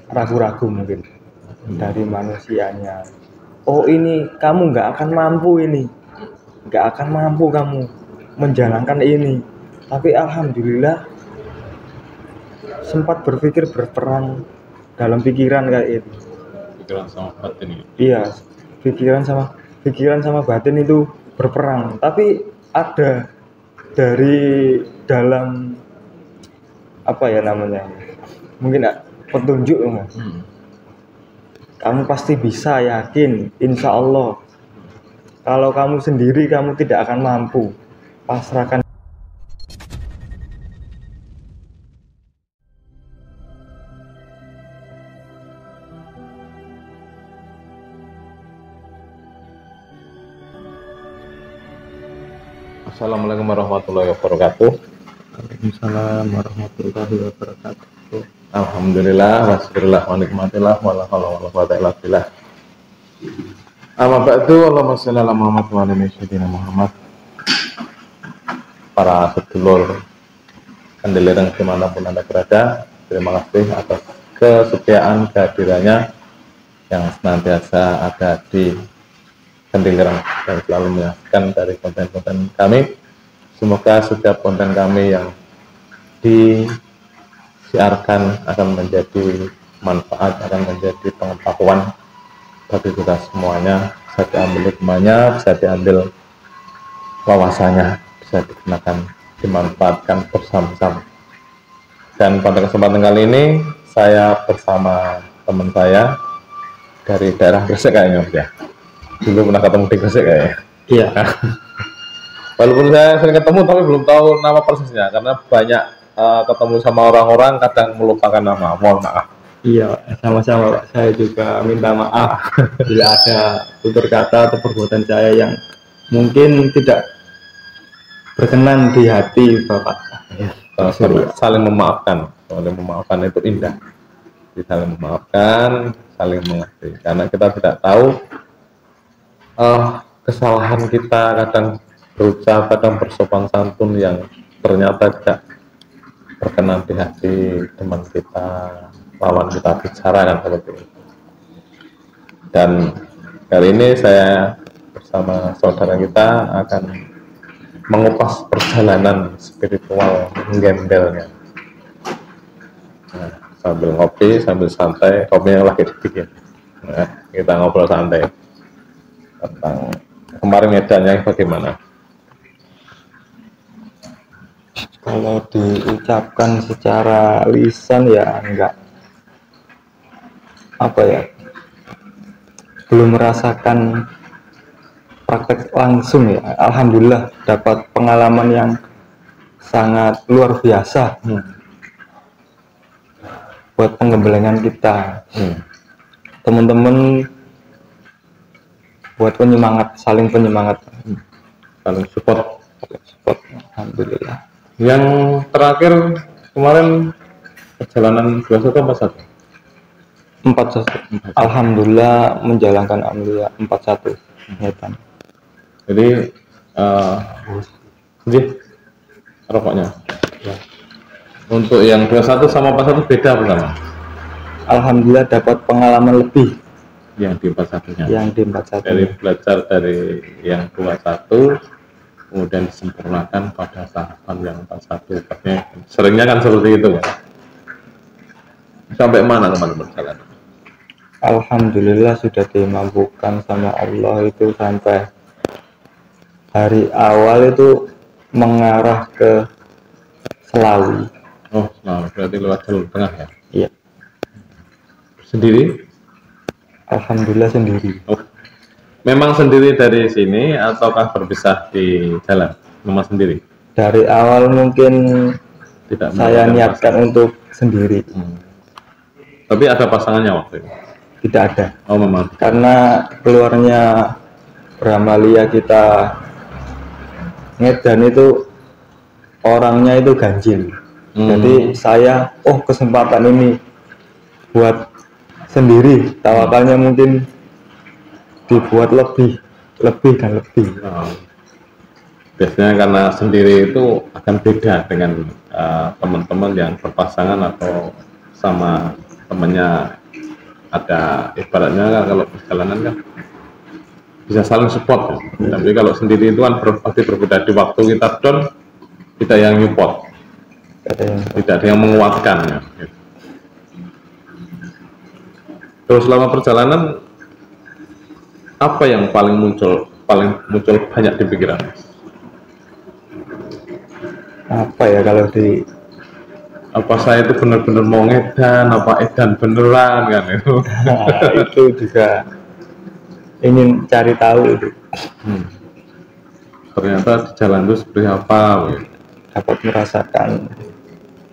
ragu-ragu mungkin dari manusianya. Oh ini kamu nggak akan mampu ini, nggak akan mampu kamu menjalankan ini. Tapi alhamdulillah sempat berpikir berperang dalam pikiran kayak itu. Pikiran sama batin ya? Iya, pikiran sama batin itu berperang. Tapi ada dari dalam apa ya namanya? Mungkin petunjuk enggak? Kamu pasti bisa, yakin, insya Allah. Kalau kamu sendiri kamu tidak akan mampu. Pasrahkan. Assalamualaikum warahmatullahi wabarakatuh. Waalaikumsalam warahmatullahi wabarakatuh. Alhamdulillah, wasbirullah, wa nikmatillah, wala haula wala quwwata illa billah. Amma ba'du, Allahumma shalli ala Muhammad wa ala sayyidina Muhammad. Para sedulur Kandelireng dimanapun Anda berada, terima kasih atas kesetiaan kehadirannya yang senantiasa ada di Kandelireng dan selalu menyaksikan dari konten-konten kami. Semoga setiap konten kami yang disiarkan akan menjadi manfaat, akan menjadi pengetahuan bagi kita semuanya. Bisa diambil hikmahnya, bisa diambil wawasannya, bisa digunakan, dimanfaatkan bersama-sama. Dan pada kesempatan kali ini saya bersama teman saya dari daerah Gresik kayaknya, ya. Dulu pernah ketemu di Gresik kayaknya. Iya. Walaupun saya sering ketemu tapi belum tahu nama persisnya karena banyak ketemu sama orang-orang kadang melupakan nama. Mohon maaf. Iya, sama-sama Pak. Saya juga minta maaf bila ada tutur kata atau perbuatan saya yang mungkin tidak berkenan di hati Bapak. Ya, saling memaafkan. Saling memaafkan itu indah. Saling memaafkan, saling mengerti. Karena kita tidak tahu kesalahan kita kadang berucap, kadang bersopan santun yang ternyata tidak berkenan di hati teman kita, lawan kita bicara kan seperti itu. Dan kali ini saya bersama saudara kita akan mengupas perjalanan spiritual menggembelnya. Nah, sambil ngopi, sambil santai, kopinya lagi dibikin. Nah, kita ngobrol santai tentang kemarin medannya bagaimana. Kalau diucapkan secara lisan ya enggak apa ya, belum merasakan praktek langsung ya. Alhamdulillah dapat pengalaman yang sangat luar biasa buat penggembelengan kita. Teman-teman buat penyemangat, saling penyemangat, saling support. Alhamdulillah. Yang terakhir kemarin perjalanan 21 41. Alhamdulillah menjalankan amelia 41 niatan. Jadi rokoknya. Ya. Untuk yang 21 sama 41 beda pertama. Alhamdulillah dapat pengalaman lebih yang di 41-nya. Yang di 41. Dari belajar dari yang 21 kemudian disempurnakan pada tahapan yang 41. Seringnya kan seperti itu, Pak. Sampai mana teman-teman jalan? Alhamdulillah sudah dimampukan sama Allah itu sampai hari awal itu mengarah ke Selawi. Oh, nah, berarti lewat jalur tengah ya? Iya. Sendiri? Alhamdulillah sendiri. Oh. Memang sendiri dari sini ataukah berpisah di jalan? Memang sendiri? Dari awal mungkin tidak, saya niatkan untuk sendiri. Tapi ada pasangannya waktu itu? Tidak ada. Oh memang? Karena keluarnya Brahmalia kita Ngedan itu orangnya itu ganjil. Jadi saya, kesempatan ini buat sendiri, tawakalnya mungkin dibuat lebih dan lebih. Biasanya karena sendiri itu akan beda dengan teman-teman yang berpasangan atau sama temannya ada ibaratnya kan kalau perjalanan kan bisa saling support kan. Tapi kalau sendiri itu kan pasti berbeda, di waktu kita down kita yang support, tidak ada yang menguatkan ya. Terus selama perjalanan apa yang paling muncul banyak di pikiran? Apa ya kalau di Apa saya itu benar-benar mau ngedan, apa edan beneran kan itu? itu juga ingin cari tahu itu. Ternyata di jalan itu seperti apa? Gitu. Dapat merasakan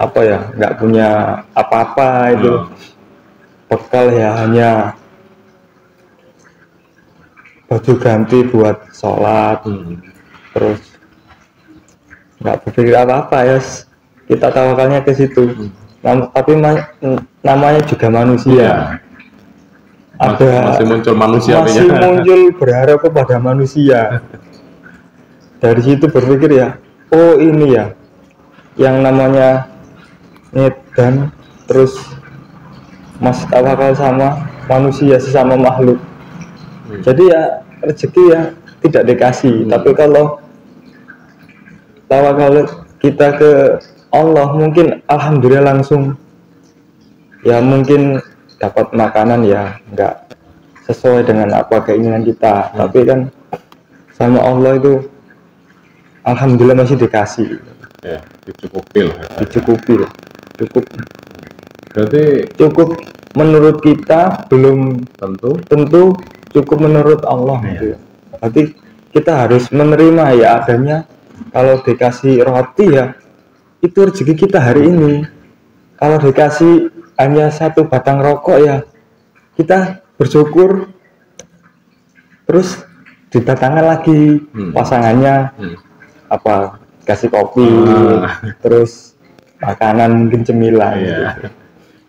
apa ya, nggak punya apa-apa itu. Bekal ya hanya baju ganti buat sholat, terus nggak berpikir apa-apa ya, kita tawakalnya ke situ. Tapi namanya juga manusia. Masih muncul manusia, masih muncul berharap kepada manusia. Dari situ berpikir ya, oh ini ya yang namanya ngedan, terus mas tawakal sama manusia, sesama makhluk. Jadi ya rezeki ya tidak dikasih, tapi kalau tawakal kita ke Allah mungkin alhamdulillah langsung ya, mungkin dapat makanan ya enggak sesuai dengan apa keinginan kita, tapi kan sama Allah itu alhamdulillah masih dikasih ya, dicukupi cukup. Berarti cukup menurut kita, belum tentu cukup menurut Allah gitu. Berarti kita harus menerima ya adanya. Kalau dikasih roti ya itu rezeki kita hari ini. Kalau dikasih hanya satu batang rokok ya kita bersyukur, terus didatangkan lagi pasangannya apa, kasih kopi, terus makanan mungkin cemilan gitu.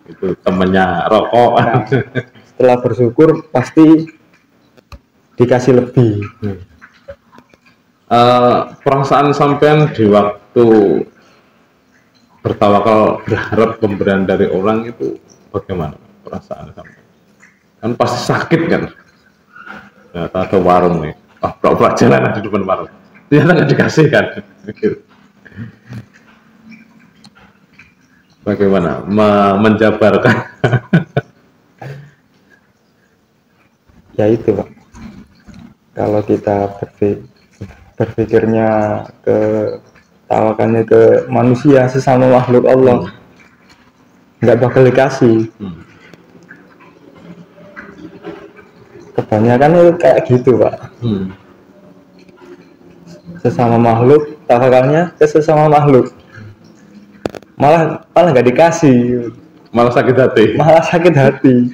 Itu temennya rokok. Nah, setelah bersyukur pasti dikasih lebih. Perasaan sampean di waktu bertawakal berharap pemberian dari orang itu bagaimana perasaan sampean? Kan pasti sakit kan? Ternyata ada warung nih, pura-pura jalan di depan warung, ternyata nggak dikasih kan? Bagaimana menjabarkan? Ya itu Pak, kalau kita berpikirnya ke tawakalnya ke manusia, sesama makhluk Allah, nggak bakal dikasih. Kebanyakan itu kayak gitu Pak. Sesama makhluk, tawakalnya ke sesama makhluk, malah nggak dikasih, malah sakit hati.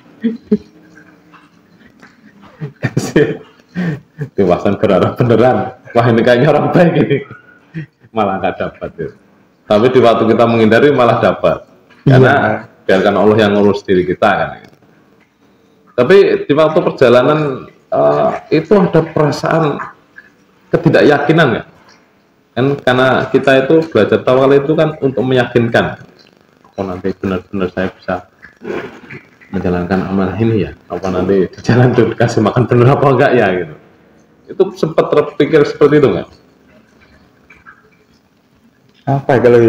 Dewasa berharap beneran, wah ini kayaknya orang baik ini, malah nggak dapat ya. Tapi di waktu kita menghindari malah dapat, karena biarkan Allah yang ngurus diri kita kan. Tapi di waktu perjalanan itu ada perasaan ketidakyakinan ya kan, karena kita itu belajar tawakal itu kan untuk meyakinkan, oh nanti benar-benar saya bisa menjalankan amanah ini ya, apa nanti di jalan itu dikasih makan bener apa enggak ya gitu. Itu sempat terpikir seperti itu nggak? Apa kalau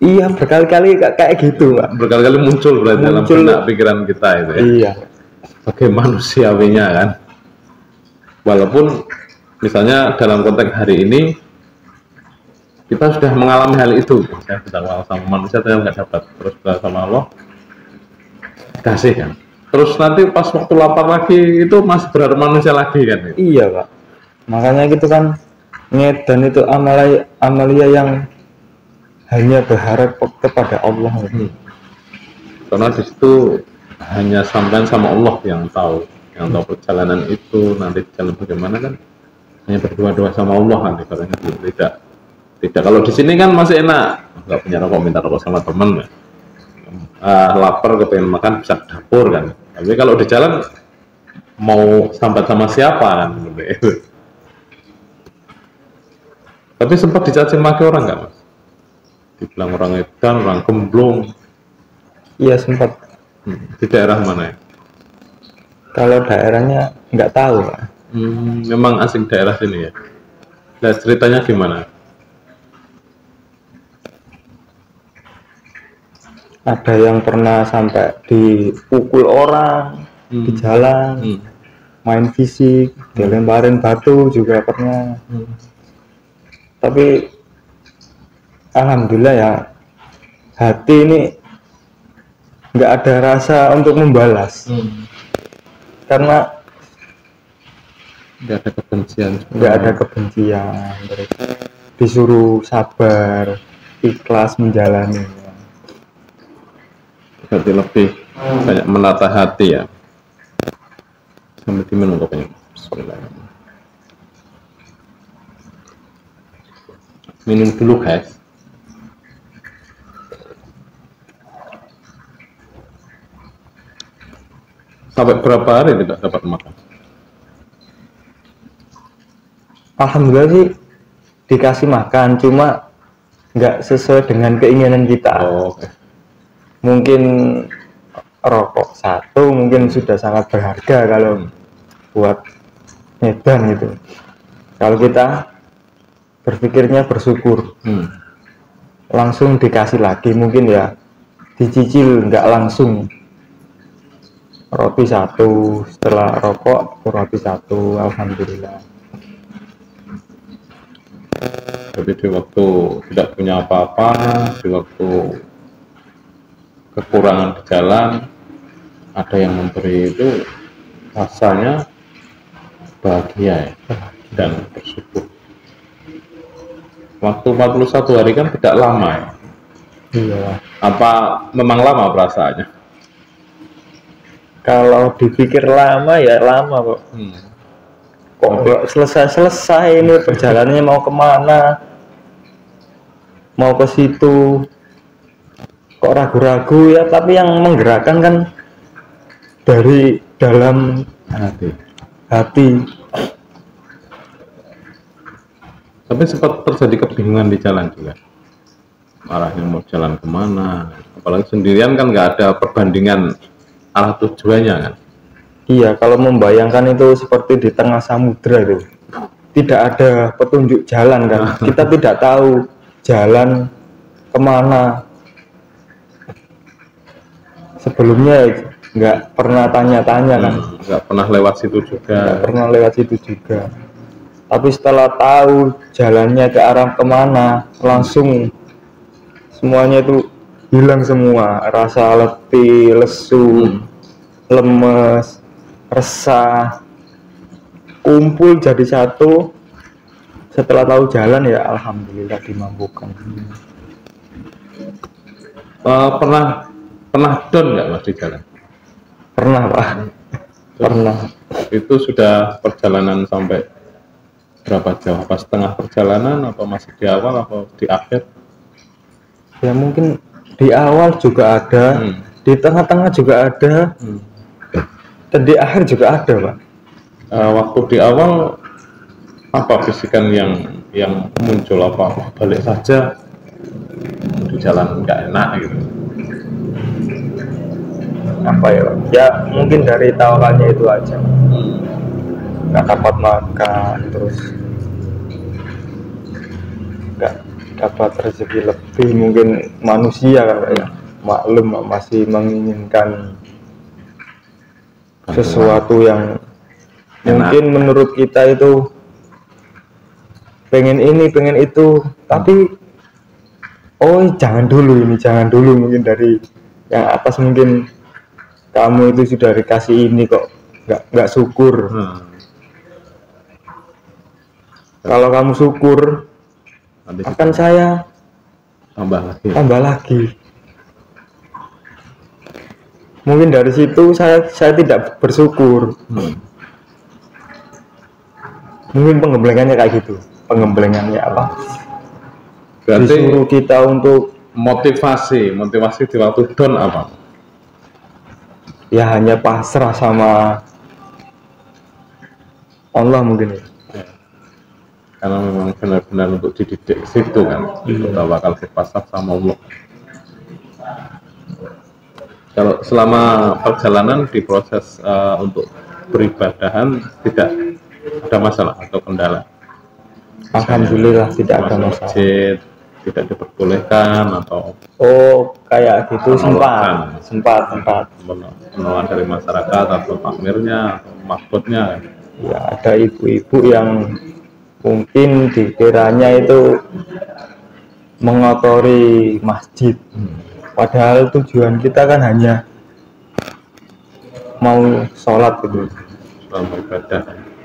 iya berkali-kali kayak gitu Pak. Berkali-kali muncul berarti dalam benak pikiran kita itu ya. Iya. Sebagai manusiawinya kan. Walaupun misalnya dalam konteks hari ini kita sudah mengalami hal itu, saya sudah sama manusia tapi nggak dapat, terus sama Allah kasih kan. Terus nanti pas waktu lapar lagi itu masih berharap manusia lagi kan. Iya Pak. Makanya gitu kan, ngedan itu amalia yang hanya berharap kepada Allah. Karena di situ hanya sampai sama Allah yang tahu perjalanan itu nanti jalan bagaimana kan, hanya berdua-dua sama Allah nanti katanya. Tidak kalau di sini kan masih enak, nggak punya rokok minta rokok sama temen, lapar kepengen makan bisa ke dapur kan. Tapi kalau di jalan mau sambat sama siapa kan? Tapi sempat dicaci maki orang nggak Mas? Dibilang orang edan, orang gemblung. Iya sempat. Di daerah mana ya? Kalau daerahnya nggak tahu Pak. Memang asing daerah sini ya. Nah, ceritanya gimana? Ada yang pernah sampai dipukul orang di jalan, main fisik, dilemparin batu juga pernah. Tapi alhamdulillah ya, hati ini nggak ada rasa untuk membalas, karena Nggak ada kebencian. nggak ada kebencian, terus disuruh sabar, ikhlas menjalani. Berarti lebih banyak menata hati ya. Sambil diminum kopinya. Bismillahirrahmanirrahim. Minum dulu guys. Sampai berapa hari tidak dapat makan? Alhamdulillah sih dikasih makan, cuma nggak sesuai dengan keinginan kita. Oke. Mungkin rokok satu mungkin sudah sangat berharga kalau buat Medan gitu. Kalau kita berpikirnya bersyukur, langsung dikasih lagi, mungkin ya dicicil, nggak langsung. Roti satu, setelah rokok roti satu, alhamdulillah. Tapi di waktu tidak punya apa-apa, di waktu kekurangan di jalan, ada yang memberi, itu rasanya bahagia ya, dan bersyukur. Waktu 41 hari kan tidak lama ya. Iya. Apa memang lama perasaannya? Kalau dipikir lama ya lama kok. Kok nggak selesai ini perjalanannya, mau kemana? Mau ke situ. Kok ragu-ragu ya, tapi yang menggerakkan kan dari dalam hati. Tapi sempat terjadi kebingungan di jalan juga. Arahnya mau jalan kemana? Apalagi sendirian kan nggak ada perbandingan arah tujuannya kan. Iya, kalau membayangkan itu seperti di tengah samudra itu, tidak ada petunjuk jalan kan. Kita tidak tahu jalan kemana. Sebelumnya nggak pernah tanya-tanya kan. Nggak pernah lewat situ juga. Nggak pernah lewat situ juga. Tapi setelah tahu jalannya ke arah kemana, langsung semuanya itu hilang semua. Rasa letih, lesu, lemes, resah, kumpul jadi satu. Setelah tahu jalan ya alhamdulillah dimampukan. Pernah down nggak Mas di jalan? Pernah Pak. Pernah. Itu sudah perjalanan sampai berapa jauh? Apa setengah perjalanan? Apa masih di awal? Apa di akhir? Ya mungkin di awal juga ada, di tengah-tengah juga ada, dan di akhir juga ada Pak. Waktu di awal apa bisikan yang muncul? Apa balik saja, di jalan nggak enak gitu? Apa ya Pak? Ya mungkin dari tawakalnya itu aja. Nggak dapat makan, terus nggak dapat rezeki lebih, mungkin manusia kan Pak ya, maklum masih menginginkan sesuatu yang mungkin menurut kita itu pengen ini, pengen itu, tapi jangan dulu ini, jangan dulu, mungkin dari yang atas mungkin kamu itu sudah dikasih ini kok nggak syukur. Kalau kamu syukur, akan saya tambah lagi. Mungkin dari situ saya tidak bersyukur. Mungkin pengembelengannya kayak gitu. Pengembelengannya apa? Berarti disuruh kita untuk motivasi di waktu down apa? Ya hanya pasrah sama Allah mungkin ya. Karena memang benar-benar untuk dididik situ kan, kita bakal berpasrah sama Allah. Kalau selama perjalanan di proses untuk beribadahan tidak ada masalah atau kendala? Alhamdulillah tidak ada Masuk masalah. masjid tidak diperbolehkan atau Oh, kayak gitu Penolakan. sempat. penolakan dari masyarakat atau takmirnya atau makbutnya? Ya, ada ibu-ibu yang mungkin dikiranya itu mengotori masjid. Padahal tujuan kita kan hanya mau sholat gitu, Selama ibadah.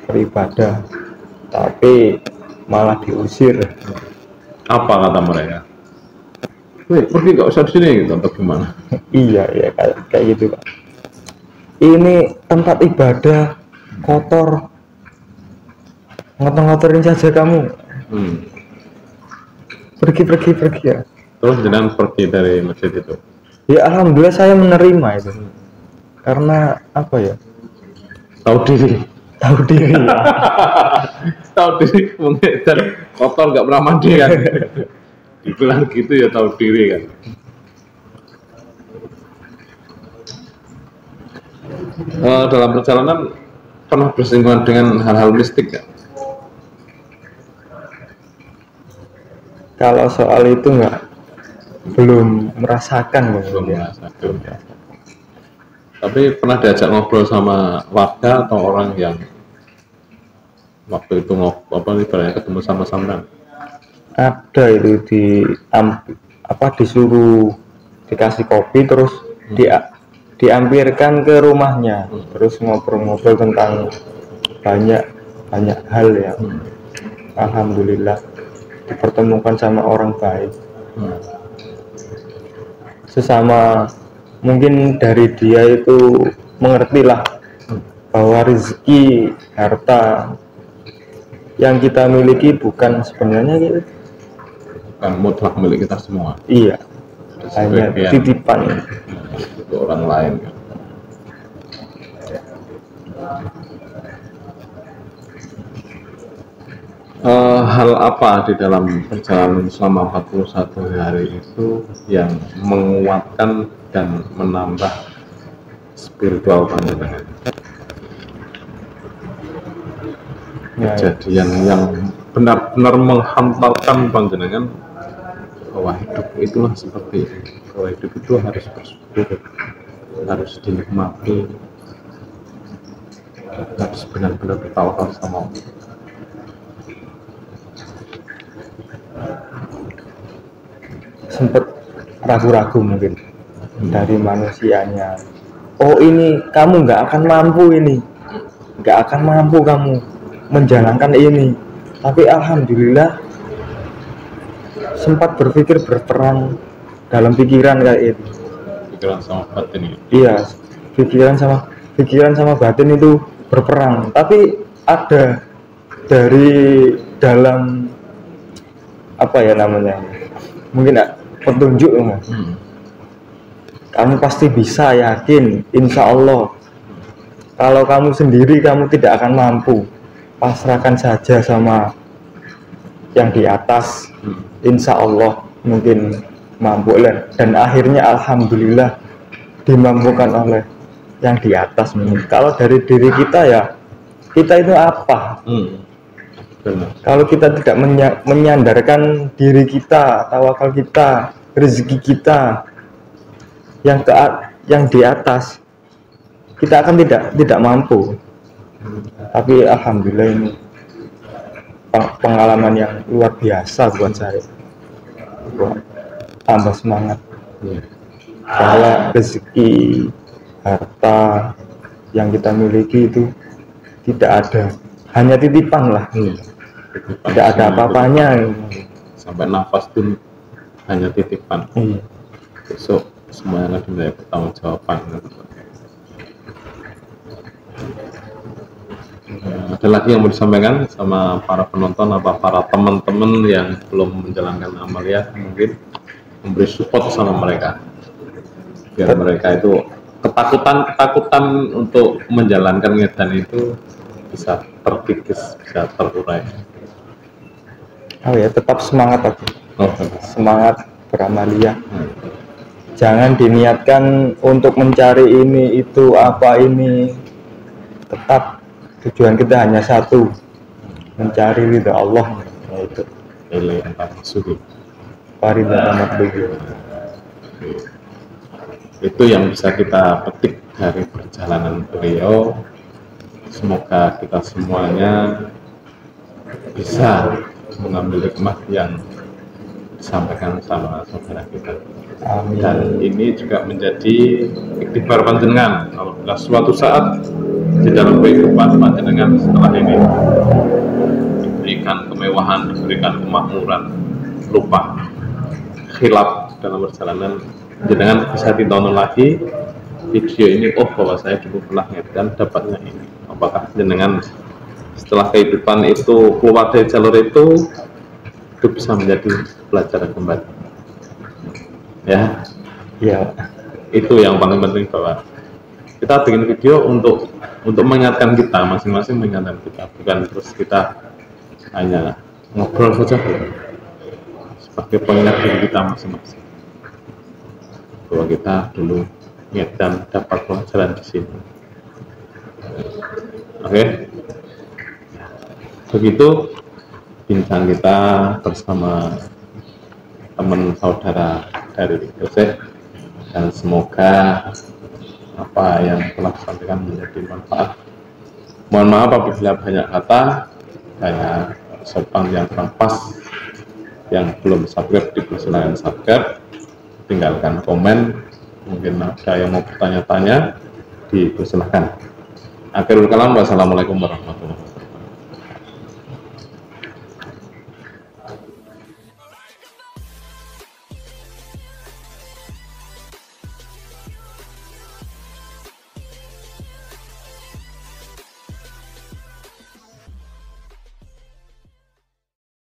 beribadah. Tapi malah diusir. Apa kata mereka? Wih, pergi gak usah di sini gitu atau gimana? Iya ya, kayak gitu Pak. Ini tempat ibadah kotor, ngotor-ngotorin saja kamu. Pergi ya. Terus jangan pergi dari masjid itu. Ya alhamdulillah saya menerima itu. Karena apa ya? Tahu diri. Ya. Tahu diri mengedar kotor gak pernah mandi kan? Dibilang gitu ya tahu diri kan. Dalam perjalanan pernah bersinggungan dengan hal-hal mistik gak? Kalau soal itu belum merasakan Belum merasakan. Tapi pernah diajak ngobrol sama warga atau orang yang waktu itu ibaratnya ketemu sama sampean? Ada itu disuruh dikasih kopi terus diampirkan ke rumahnya, terus ngobrol-ngobrol tentang banyak hal ya. Alhamdulillah dipertemukan sama orang baik. Sesama mungkin dari dia itu mengertilah bahwa rezeki harta yang kita miliki bukan sebenarnya gitu, Bukan mutlak milik kita semua. iya, hanya titipan untuk orang lain kan. Hal apa di dalam perjalanan selama 41 hari itu yang menguatkan dan menambah spiritual panjenengan? Kejadian yang benar-benar menghantarkan panjenengan bahwa hidup itulah seperti ini, bahwa hidup itu harus bersyukur, harus dinikmati, harus benar-benar bertawakal sama Allah. Sempet ragu-ragu mungkin dari manusianya. Oh ini kamu nggak akan mampu kamu menjalankan ini. Tapi alhamdulillah sempat berpikir berperang dalam pikiran kayak itu. Pikiran sama batin ya? Iya, pikiran sama batin itu berperang. Tapi ada dari dalam apa ya namanya? Mungkin petunjuk kamu pasti bisa, yakin, insya Allah. Kalau kamu sendiri kamu tidak akan mampu, pasrahkan saja sama yang di atas, insya Allah mungkin mampu. Dan akhirnya alhamdulillah dimampukan oleh yang di atas. Kalau dari diri kita ya, kita itu apa? Benar. Kalau kita tidak menyandarkan diri kita, tawakal kita, rezeki kita yang di atas, kita akan tidak mampu. Tapi alhamdulillah ini pengalaman yang luar biasa buat saya, buat tambah semangat. Bahwa rezeki harta yang kita miliki itu tidak ada, hanya titipan lah. Tidak ada apa-apanya. Sampai nafas pun hanya titipan. Besok semuanya lagi menjadi pertanggungjawaban. Ada lagi yang mau disampaikan sama para penonton apa para teman-teman yang belum menjalankan amaliyah, mungkin memberi support sama mereka biar mereka itu ketakutan untuk menjalankan ngedan itu bisa terkikis, bisa terurai. Oh ya, tetap semangat aja. Semangat beramaliyah. jangan diniatkan untuk mencari ini itu apa ini, tetap tujuan kita hanya satu, mencari ridha Allah, yaitu ilai antar suhu. paridha matlubih. Itu yang bisa kita petik dari perjalanan beliau. Semoga kita semuanya bisa mengambil hikmah yang disampaikan sama saudara kita. Amin. Dan ini juga menjadi iktibar panjenengan apabila suatu saat di dalam kehidupan panjenengan setelah ini diberikan kemewahan, diberikan kemakmuran, lupa khilaf dalam perjalanan, jenengan bisa ditonton lagi video ini. Oh, bahwa saya dulu pernah ngerti dapatnya ini. Apakah jenengan setelah kehidupan itu keluar dari jalur itu bisa menjadi pelajaran kembali? Ya, itu yang paling penting, bahwa kita bikin video untuk mengingatkan kita masing-masing, mengingatkan kita, bukan terus kita hanya ngobrol saja, sebagai pengingat diri kita masing-masing bahwa kita dulu ingat dan dapat pelajaran di sini. Oke, begitu bincang kita bersama teman saudara dari Yosef, dan semoga apa yang telah disampaikan menjadi manfaat. Mohon maaf apabila banyak kata, banyak sopan yang kurang pas, yang belum subscribe dipersilakan subscribe, tinggalkan komen, mungkin ada yang mau bertanya-tanya dipersilakan. Akhirul kalam, wassalamualaikum warahmatullahi wabarakatuh.